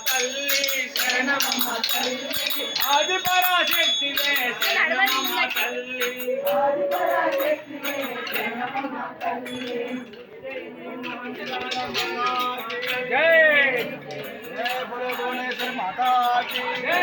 తల్లి శరణమమ్మ తల్లి ఆది పరాశక్తివే శరణమమ్మ తల్లి ఆది పరాశక్తివే శరణమమ్మ తల్లి జై జై బోలో భువనేశ్వరి మాతా की జై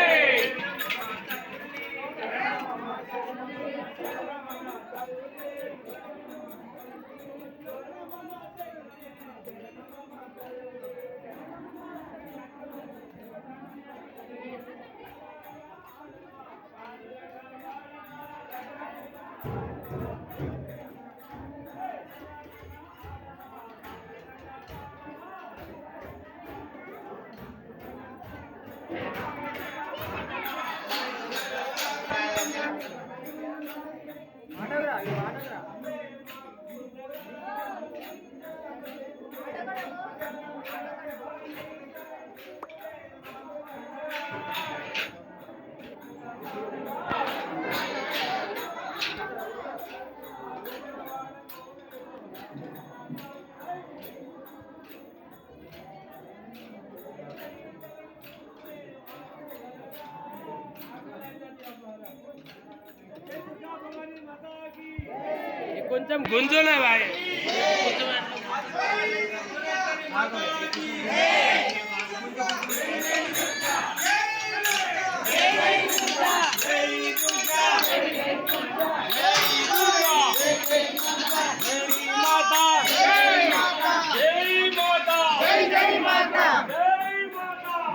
కొంచెం గుంజునే భాయ్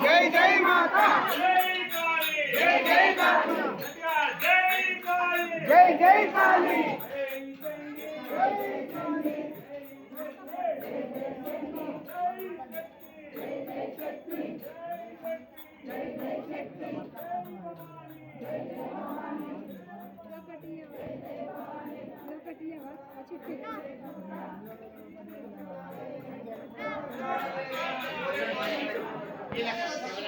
జై జై మాతా జై జై కాళీ జై జై కాళీ Gracias.